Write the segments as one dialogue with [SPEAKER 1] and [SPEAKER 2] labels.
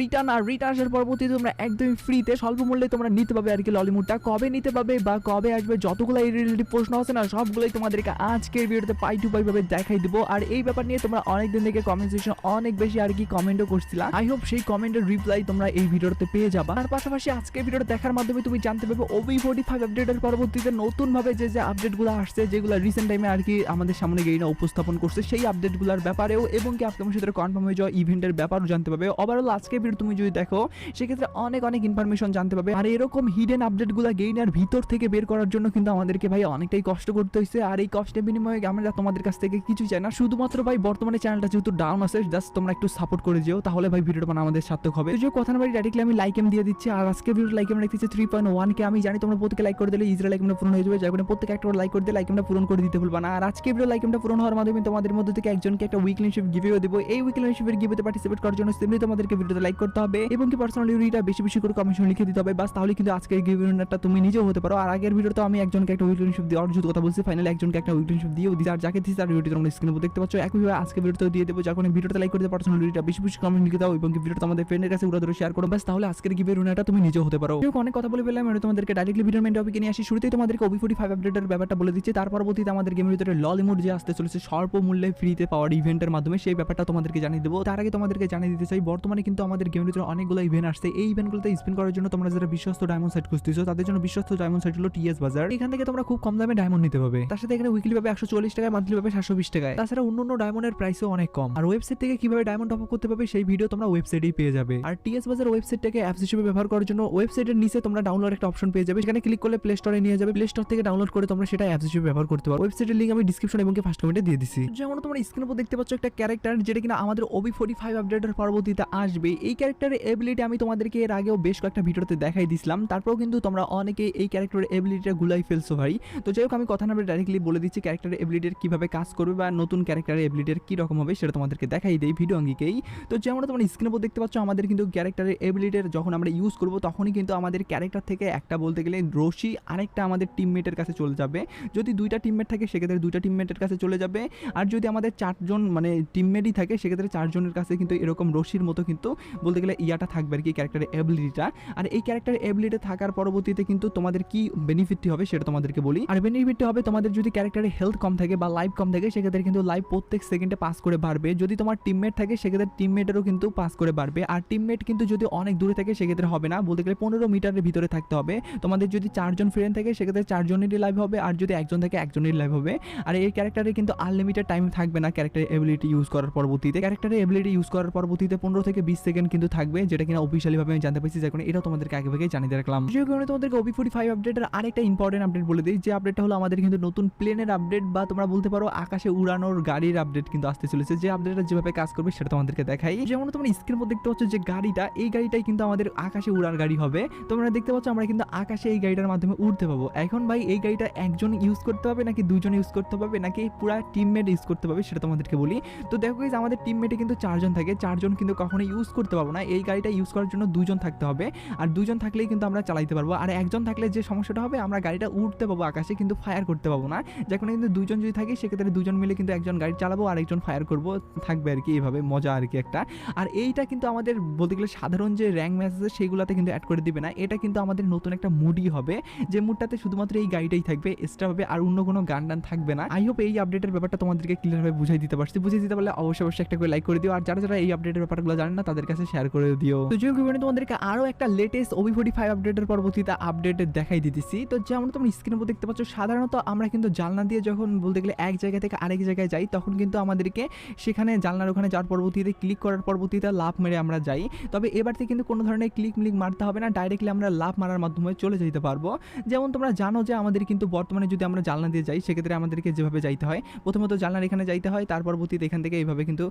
[SPEAKER 1] Return আর return আসার পরবর্তীতে তোমরা একদমই ফ্রিতে স্বল্প মূল্যে তোমরা নিতে পারবে আর কি ললিমুডটা। কবে নিতে পারবে বা কবে আসবে যতগুলো এই রিলেটিভ প্রশ্ন আছে না সবগুলোই তোমাদেরকে আজকের ভিডিওতে পাই টু পাই ভাবে দেখাই দিব। আর এই ব্যাপার নিয়ে তোমরা অনেকদিন থেকে কমেন্ট সেকশন অনেক বেশি আর কি কমেন্টও করছিলা। আই হোপ সেই কমেন্টের রিপ্লাই তোমরা এই ভিডিওতে পেয়ে যাবা। আর পাশাপাশি আজকের ভিডিওটা দেখার মাধ্যমে তুমি জানতে পারবে OB45 আপডেটের পরবর্তীতে নতুন ভাবে যে আপডেটগুলো আসছে, যেগুলো রিসেন্ট টাইমে আর কি আমাদের সামনে গেইনা উপস্থাপন করছে, সেই আপডেটগুলোর ব্যাপারেও এবং কি আপকামিং সাথে কনফার্ম হয়ে যাওয়া ইভেন্টের ব্যাপারও জানতে পারবে। ওভারঅল আজকের ভিডিও তুমি যদি দেখো সেক্ষেত্রে অনেক ইনফরমেশন জানতে পারবে। আর এরকম হিডেন আপডেটগুলো গেইনার ভিতর থেকে বের করার জন্য কিন্তু আমাদেরকে ভাই অনেকটাই কষ্ট করতে হয়েছে। আর এই কষ্টের বিনিময়ে আমরা তোমাদের কাছ থেকে কিছু চাই না, শুধুমাত্র ভাই বর্তমানে চ্যানেলটা যেহেতু ডাউন আছে জাস্ট তোমরা একটু সাপোর্ট করে যেও, তাহলে ভাই ভিডিওটা আমাদের সার্থক হবে। যে কথা না ভাই ডাইরেক্টলি আমি লাইক এম দিয়ে দিচ্ছি। আর আজকে ভিডিও লাইক এম রাখতেছি 3.1 কে। আমি জানি তোমরা প্রত্যেকে লাইক করে দিলে ইজরা লাইক এমটা পূরণ হয়ে যাবে, যার কারণে প্রত্যেক একটা লাইক করে দিলে লাইক এমটা পূরণ করে দিতে ভুলবা না। আর আজকে ভিডিও লাইক এমটা পূরণ হওয়ার মাধ্যমে তোমাদের মধ্যে থেকে একজনকে একটা উইকলি শিপ গিভও দেব। এই উইকলি শিপের গিভতে পার্টিসিপেট করার জন্য সিম্পলি তোমাদেরকে ভিডিওতে লাইক করতে হবে এবং কি পার্সোনালি রিটা বেশি বেশি করে কমেন্ট লিখে দিতে হবে, বাস তাহলে কিন্তু আজকের গিভ উইনারটা তুমি নিজেও হতে পারো। আর আগের ভিডিওতে আমি একজনকে একটা উইকলি শিপ দিয়ে অর্জিত কথা বলছি, ফাইনালি একজনকে একটা উইকলি শিপ দিয়েও দিই। আর যাকে দিছি তার ভিডিওটি তোমরা স্ক্রিনে দেখতে পাচ্ছ। একইভাবে আজকে ভিডিওতেও দিয়ে দেবো, যার কারণে ভিডিওতে লাইক করে দিতে পার্সোনালি রিটা বেশি বেশি কমেন্ট লিখে দাও এবং কি ভিডিওটা আমাদের ফ্রেন্ডের কাছে উড়া ধরে শেয়ার করো, বাস তাহলে আজকের গিভ উইনারটা তুমি নিজেও হতে পারো। অনেক কথা বলে ফেললাম, আমি তোমাদেরকে ডাইরেক্টলি ভিডিওর মেইন টপিকে নিয়ে আসি। শুরুতেই তোমাদেরকে OB45 আপডেটের ব্যাপারটা বলে দিচ্ছি, তার পরবর্তীতে আমাদের গেমের ভিতরে ললিমুড যে আসতে চলেছে স্বল্প মূল্যে ফ্রিতে পাওয়ার ইভেন্টের মাধ্যমে, সেই ব্যাপারটা তোমাদেরকে জানিয়ে দেবো। তার আগে তোমাদেরকে জানিয়ে দিতে চাই বর্তমানে কিন্তু আমাদের গেমের ভিতরে অনেকগুলো ইভেন্ট আসছে। এই ইভেন্টগুলোতে স্পিন করার জন্য তোমরা যারা বিশ্বস্ত ডায়মন্ড সাইট খুঁজতেছো তাদের জন্য বিশ্বস্ত ডায়মন্ড সাইট হলো TS বাজার। এখান থেকে তোমরা খুব কম দামে ডায়মন্ড নিতে পারবে। তার সাথে এখানে উইকলি পাবে 140 টাকায়, মান্থলি পাবে 720 টাকায়। তাছাড়া অন্যান্য ডায়মন্ডের প্রাইসও অনেক কম। আর ওয়েবসাইট থেকে কিভাবে ডায়মন্ড টপ আপ করতে পারবে সেই ভিডিও তোমরা ওয়েবসাইটেই পেয়ে যাবে। আর TS বাজার ওয়েবসাইটটাকে অ্যাপস হিসেবে ব্যবহার করার জন্য ওয়েবসাইটের নিচে তোমরা ডাউনলোড একটা অপশন পেয়ে যাবে, সেখানে ক্লিক করলে প্লে স্টোরে নিয়ে যাবে। প্লে স্টোর থেকে ডাউনলোড করে তোমরা সেটা অ্যাপস হিসেবে ব্যবহার করতে পারো। ওয়েবসাইটের লিংক আমি ডিসক্রিপশন এবং ফার্স্ট কমেন্টে দিয়ে দিছি। যেমন তোমরা স্ক্রিনের উপর দেখতে পাচ্ছ একটা ক্যারেক্টার যেটা কিনা আমাদের OB45 আপডেটের পরবর্তীতে আসবে। এই ক্যারেক্টারের এবিলিটি আমি তোমাদেরকে এর আগেও বেশ কয়েকটা ভিডিওতে দেখাই দিছিলাম, তারপরেও কিন্তু তোমরা অনেকে এই ক্যারেক্টারের এবিলিটিটা গুলাই ফেলছো ভাই। তো যাই হোক আমি কথা না বলে ডাইরেক্টলি বলে দিচ্ছি ক্যারেক্টারের এবিলিটির কিভাবে কাজ করবে বা নতুন ক্যারেক্টারের এবিলিটির কি রকম হবে সেটা তোমাদেরকে দেখাই দেই ভিডিও অঙ্গিকেই। তো যেমন তোমরা স্ক্রিনের উপর দেখতে পাচ্ছ আমাদের কিন্তু ক্যারেক্টারের এবিলিটির যখন আমরা ইউজ করব তখনই কিন্তু আমাদের ক্যারেক্টার থেকে একটা বলতে গেলে রশি আরেকটা আমাদের টিমমেটের কাছে চলে যাবে। যদি দুইটা টিমমেট থাকে সেক্ষেত্রে দুইটা টিমমেটের কাছে চলে যাবে। আর যদি আমাদের চারজন মানে টিমমেটই থাকে সেক্ষেত্রে চারজনের কাছে কিন্তু এরকম রশির মতো কিন্তু বলতে গেলে ইয়াটা থাকবে আর কি ক্যারেক্টারের এবিলিটিটা। আর এই ক্যারেক্টারের এবিলিটি থাকার পরবর্তীতে কিন্তু তোমাদের কি বেনিফিটটি হবে সেটা তোমাদেরকে বলি। আর বেনিফিটটি হবে তোমাদের যদি ক্যারেক্টারের হেলথ কম থাকে বা লাইফ কম থাকে সেক্ষেত্রে কিন্তু লাইফ প্রত্যেক সেকেন্ডে পাস করে বাড়বে। যদি তোমার টিমমেট থাকে সেক্ষেত্রে টিমমেটেরও কিন্তু পাস করে বাড়বে। আর টিমমেট কিন্তু যদি অনেক দূরে থাকে সেক্ষেত্রে হবে না, বলতে গেলে 15 মিটারের ভিতরে থাকতে হবে। তোমাদের যদি চারজন ফ্রেন্ড থাকে সেক্ষেত্রে চারজনেরই লাইভ হবে, আর যদি একজন থাকে একজনেরই লাইভ হবে। আর এই ক্যারেক্টারে কিন্তু আনলিমিটেড টাইম থাকবে না ক্যারেক্টারের এবিলিটি ইউজ করার পরবর্তীতে। ক্যারেক্টারের এবিলিটি ইউজ করার পরবর্তীতে 15 থেকে 20 সেকেন্ড কিন্তু থাকবে, যেটা কিনা অফিশিয়ালি ভাবে আমি জানতে পারছি, যার কারণে এটাও তোমাদেরকে আগে ভাগে জানিয়ে রাখলাম। যে কারণে তোমাদেরকে OB45 আপডেটের আরেকটা ইম্পর্টেন্ট আপডেট বলে দিই, যে আপডেটটা হলো আমাদের কিন্তু নতুন প্লেনের আপডেট বা তোমরা বলতে পারো আকাশে উড়ানোর গাড়ির আপডেট কিন্তু আসতে চলেছে। যে আপডেটটা যেভাবে কাজ করবে সেটা তোমাদেরকে দেখাই। যেমন তোমরা স্ক্রিনের মধ্যে দেখতে পাচ্ছ যে গাড়িটা, এই গাড়িটাই কিন্তু আমাদের আকাশে উড়ার গাড়ি হবে। তোমরা দেখতে পাচ্ছ আমরা কিন্তু আকাশে এই গাড়িটার মাধ্যমে উঠতে পাবো। এখন ভাই এই গাড়িটা একজন ইউজ করতে হবে নাকি দুজন ইউজ করতে হবে নাকি পুরা টিমমেট ইউজ করতে হবে সেটা তোমাদেরকে বলি। তো দেখো গাইস আমাদের টিমমেটে কিন্তু চারজন থাকে, চারজন কিন্তু কখনো ইউজ করতে পারবো না। এই গাড়িটা ইউজ করার জন্য দুজন থাকতে হবে, আর দুজন থাকলেই কিন্তু আমরা চালাইতে পারবো। আর একজন থাকলে যে সমস্যাটা হবে আমরা গাড়িটা উঠতে পাবো আকাশে কিন্তু ফায়ার করতে পারবো না। যখন কিন্তু দুজন যদি থাকে সেক্ষেত্রে দুজন মিলে কিন্তু একজন গাড়ি চালাবো আর একজন ফায়ার করবো, থাকবে আর কি এইভাবে মজা আর কি একটা। আর এইটা কিন্তু আমাদের বলতে গেলে সাধারণ যে র্যাঙ্ক ম্যাচ আছে সেগুলোতে কিন্তু অ্যাড করে দিবে না, এটা কিন্তু আমাদের নতুন একটা মুডই হবে, যে মুডটাতে শুধুমাত্র এই গাড়িটাই থাকবে, এক্সট্রা ভাবে আর অন্য কোনো গান টান থাকবে না। আই হোপ এই আপডেটের ব্যাপারটা তোমাদেরকে ক্লিয়ার ভাবে বুঝাই দিতে পারছি। বুঝিয়ে দিতে পারলে অবশ্যই একটা করে লাইক করে দিও, আর যারা যারা এই আপডেটের ব্যাপারগুলো জানেন না তাদের কাছে শেয়ার করে দিও। তো যে তোমাদেরকে আরো একটা লেটেস্ট OB45 আপডেটের পরবর্তীতে আপডেট দেখাই দিতেছি। তো যেমন তোমরা স্ক্রিনের উপর দেখতে পাচ্ছ সাধারণত আমরা কিন্তু জানলা দিয়ে যখন বলতে গেলে এক জায়গা থেকে আরেক জায়গায় যাই তখন কিন্তু আমাদেরকে সেখানে জানলার ওখানে যাওয়ার পরবর্তীতে ক্লিক করার পরবর্তীতে লাভ মেরে আমরা যাই। তবে এবারতে কিন্তু কোনো ধরনের ক্লিক মারতে হবে না, ডাইরেক্টলি আমরা লাভ মারার মাধ্যমে চলে যেতে পারবো। যেমন তোমরা জানো যে আমাদের কিন্তু বর্তমানে যদি আমরা জানলা দিয়ে যাই সেক্ষেত্রে আমাদেরকে যেভাবে যাইতে হয়, প্রথমত জানলার এখানে যাইতে হয়, তার পরবর্তীতে এখান থেকে এইভাবে কিন্তু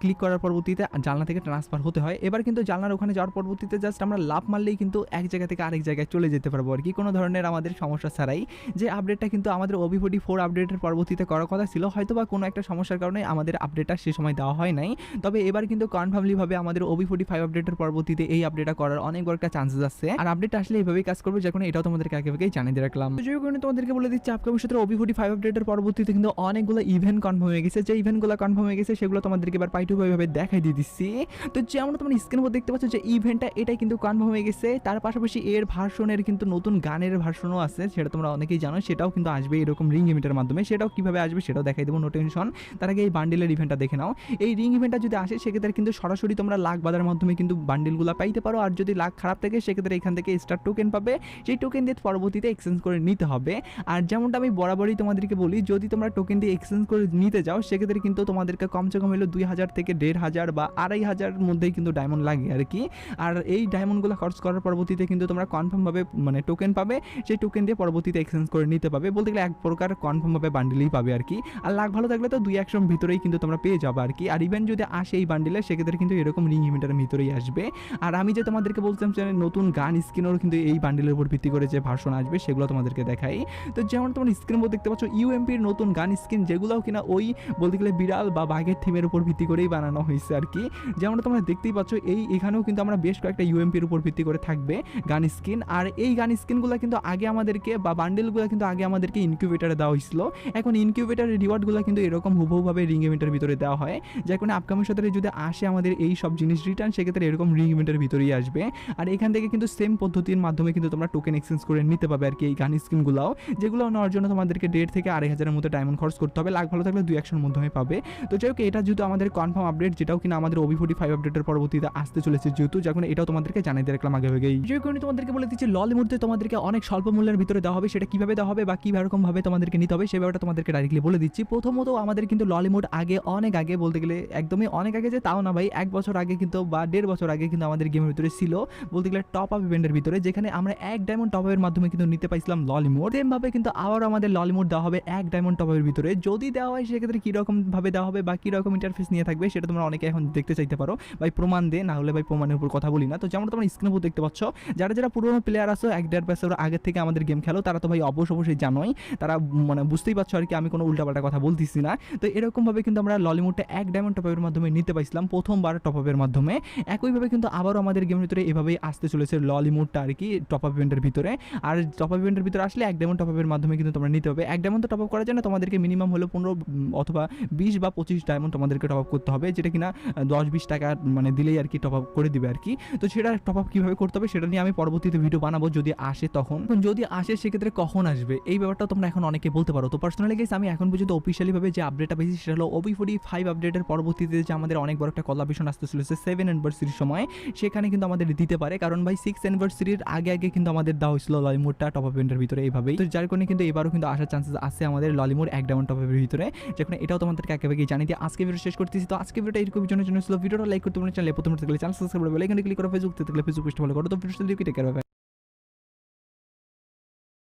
[SPEAKER 1] ক্লিক করার পরবর্তীতে জানলা থেকে ট্রান্সফার হতে হয়। এবার কিন্তু জানলার ওখানে যাওয়ার পরবর্তীতে জাস্ট আমরা লাভ মারলেই কিন্তু এক জায়গা থেকে আরেক জায়গায় চলে যেতে পারবো আর কি, কোনো ধরনের আমাদের সমস্যা ছাড়াই। যে আপডেটটা কিন্তু আমাদের OB44 আপডেটের পরবর্তীতে করার কথা ছিল, হয়তো বা কোনো একটা সমস্যার কারণে আমাদের আপডেটটা সে সময় দেওয়া হয় নাই। তবে এবার কিন্তু কনফার্মলি ভাবে আমাদের OB45 আপডেটের পরবর্তীতে এই আপডেটটা করার অনেক বড় একটা চান্সেস আছে। আর আপডেট আসলে এইভাবেই কাজ করবে, যখন এটাও তোমাদেরকে আগে ভাগেই জানিয়ে রাখলাম। যে কারণে তোমাদেরকে বলে দিচ্ছি আপকামিং সূত্রে OB45 আপডেটের পরবর্তীতে কিন্তু অনেকগুলো ইভেন্ট কনফার্ম হয়ে গেছে। যে ইভেন্টগুলো কনফার্ম হয়ে গেছে সেগুলো তোমাদেরকে এবার পাই টু পাই ভাবে দেখাই দিয়ে দিচ্ছি। তো যেমন তোমরা স্ক্রিনের উপর দেখতে পাচ্ছ যে ইভেন্টটা এটাই কিন্তু কনফার্ম হয়ে গেছে। তার পাশাপাশি এর ভার্সনের কিন্তু নতুন গানের ভার্সনও আছে, সেটা তোমরা অনেকেই জানো, সেটাও কিন্তু আসবে এরকম রিং ইভেন্টের মাধ্যমে। সেটাও কিভাবে আসবে সেটাও দেখাই দেবো, নো টেনশন। তার আগে এই বান্ডিলের ইভেন্টটা দেখে নাও। এই রিং ইভেন্টটা যদি আসে সেক্ষেত্রে কিন্তু সরাসরি তোমরা লাখ বাজার মাধ্যমে কিন্তু বান্ডিলগুলো পাইতে পারো। আর যদি লাখ খারাপ থাকে সেক্ষেত্রে এখান থেকে স্টার টোকেন পাবে, সেই টোকেন দিয়ে পরবর্তীতে এক্সচেঞ্জ করে নিতে হবে। আর যেমনটা আমি বরাবরই তোমাদেরকে বলি, যদি তোমরা টোকেন দিয়ে এক্সচেঞ্জ করে নিতে যাও সেক্ষেত্রে কিন্তু তোমাদেরকে কমসে কম হলো 2000 থেকে 1500 বা 2500 মধ্যেই কিন্তু ডায়মন্ড লাগে আর কি। আর এই ডায়মন্ডগুলো খরচ করার পরবর্তীতে কিন্তু তোমরা কনফার্মভাবে মানে টোকেন পাবে, সেই টোকেন দিয়ে পরবর্তীতে এক্সচেঞ্জ করে নিতে পাবে। বলতে গেলে এক প্রকার কনফার্মভাবে বান্ডিলই পাবে আর কি। আর লাখ ভালো থাকলে তো 2-1 ভিতরেই কিন্তু তোমরা পেয়ে যাবে আর কি। আর ইভেন্ট যদি আসে এই বান্ডিলে সেক্ষেত্রে কিন্তু এরকম রিং ইভেন্টের ভিতরেই আসবে। আর আমি যে তোমাদেরকে বলছিলাম যে নতুন গান স্কিনেরও কিন্তু এই বান্ডিলের উপর ভিত্তি করে যে ভার্সন আসবে সেগুলো তোমাদেরকে দেখাই। তো যেমন তোমরা স্ক্রিনের উপর দেখতে পাচ্ছ ইউএমপির নতুন গান স্কিন, যেগুলোও কিনা ওই বলতে গেলে বিড়াল বা বাঘের থিমের উপর ভিত্তি করেই বানানো হয়েছে আর কি। যেমন তোমরা দেখতেই পাচ্ছ এখানেও কিন্তু আমরা বেশ কয়েকটা ইউএমপির উপর ভিত্তি করে থাকবে গান স্কিন। আর এই গান স্কিনগুলো কিন্তু আগে আমাদেরকে বা বান্ডেলগুলো কিন্তু আগে আমাদেরকে ইনকিউবেটারে দেওয়া হয়েছিল। এখন ইনকিউবেটারের রিওয়ার্ডগুলো কিন্তু এরকম হুবহুভাবে রিং ইভেন্টের ভিতরে দেওয়া হয়। যার কারণে আপকামিং সপ্তাহে যদি আসে আমাদের এই সব জিনিস রিটার্ন সেক্ষেত্রে এরকম রিং ইভেন্টের ভিতরেই আসবে। আর এখান থেকে কিন্তু সেম পদ্ধতির মাধ্যমে কিন্তু তোমরা টোকেন এক্সচেঞ্জ করে নিতে পারবে আর কি এই গান স্কিনগুলোও, যেগুলো নেওয়ার জন্য তোমাদেরকে 1.5 থেকে 2500 মতো ডায়মন্ড খরচ করতে হবে। লাখ ভালো থাকলে 2-1 মধ্যমে পাবে। তো যাই হোক, এটা যেহেতু আমাদের কনফার্ম আপডেট, যেটাও কিনা আমাদের OB45 আপডেটের পরবর্তীতে আসতে চলেছে যেহেতু, যার কারণে এটাও তোমাদেরকে জানিয়ে দিয়ে রাখলাম আগেই। যে কারণে তোমাদেরকে বলে দিচ্ছি ললিমুডে তোমাদেরকে অনেক স্বল্প মূল্যের ভিতরে দেওয়া হবে। সেটা কিভাবে দেওয়া হবে বা কি রকম ভাবে তোমাদেরকে নিতে হবে সেই ব্যাপারটা তোমাদেরকে ডাইরেক্টলি বলে দিচ্ছি। প্রথমত আমাদের কিন্তু ললিমুড আগে অনেক আগে, বলতে গেলে একদমই অনেক আগে, যে তাও না ভাই 1 বছর আগে কিন্তু বা 1.5 বছর আগে কিন্তু আমাদের গেমের ভিতরে ছিল বলতে গেলে টপ আপ ইভেন্টের ভিতরে, যেখানে আমরা 1 ডায়মন্ড টপ আপের মাধ্যমে কিন্তু নিতে পাইছিলাম ললিমুড। সেম ভাবে কিন্তু আবার আমাদের ললিমুড দেওয়া হবে 1 ডায়মন্ড টপ আপের ভিতরে। যদি দেওয়া হয় সেক্ষেত্রে কিরকম ভাবে দেওয়া হবে বা কিরকম ইন্টারফেস নিয়ে থাকবে সেটা তোমরা অনেকে এখন দেখতে চাইতে পারো। ভাই প্রমাণ দে, না হলে ভাই প্রমাণের উপর কথা বলি না। তো যেমন তোমরা স্ক্রিনের উপর দেখতে পাচ্ছ, যারা পুরোনো প্লেয়ার আছো 1-1.5 বছর আগের থেকে আমাদের গেম খেলো, তারা তো ভাই অবশ্যই জানোই, তারা মানে বুঝতেই পারছো আর কি, আমি কোনো উল্টাপাল্টা কথা বলতেছি না। তো এরকম ভাবে কিন্তু আমরা ললিমুডটা 1 ডায়মন্ড টপ আপের মাধ্যমে নিতে পাইছিলাম প্রথমবার টপ আপের মাধ্যমে। একইভাবে কিন্তু আবারও আমাদের গেমের ভিতরে এভাবেই আসতে চলেছে ললিমুডটা আর কি টপ আপ ইভেন্টের ভিতরে। আর টপ আপ ইভেন্টের ভিতরে আসলে 1 ডায়মন্ড টপ আপের মাধ্যমে কিন্তু তোমরা নিতে হবে। 1 ডায়মন্ড টপ আপ করার জন্য তোমাদেরকে মিনিমাম হলো 15 অথবা 20 বা 25 ডায়মন্ড তোমাদেরকে টপ আপ করতে হবে, যেটা কিনা 10-20 টাকা মানে দিলেই আর কি টপ আপ করে দিবে আর কি। তো সেটা টপ আপ কীভাবে করতে হবে সেটা নিয়ে আমি পরবর্তীতে ভিডিও বানাবো যদি আসে তখন। যদি আসে সেক্ষেত্রে কখন আসবে এই ব্যাপারটা তোমরা এখন অনেকে বলতে পারো। তো পার্সোনালি গাইস আমি এখন পর্যন্ত অফিসিয়ালিভাবে যে আপডেটটা পেয়েছি সেটা হলো OB45 আপডেটের পরবর্তীতে যে আমাদের অনেক বড় একটা কোলাবরেশন আসতে চলেছে 7 অ্যানিভার্সারির সময়, সেখানে কিন্তু আমাদের দিতে পারে। কারণ ভাই 6 অ্যানিভার্সারির আগে কিন্তু আমাদের দেওয়া হয়েছিল ললিমুডটা টপ আপ ইভেন্টের ভিতরে এইভাবেই। তো যার কারণে কিন্তু এবারও কিন্তু আসার চান্সেস আছে আমাদের ললিমুড 1 ডায়মন্ড টপ আপের ভিতরে, যেখানে এটাও তোমাদেরকে একেবারেই জানিয়ে দিয়ে আজকে ভিডিও শেষ করতেছি। তো আজকে ভিডিওটা এরকম জন্য ছিল, ভিডিওটা লাইক করতে পারো, চ্যানেলে প্রথমে থাকলে চ্যানেল সাবস্ক্রাইব করে বেল আইকনে ক্লিক করো, ফেসবুক থেকে ফেসবুক পেজটা ফলো করো। তো ভিডিওটা দেখে টেক কেয়ার।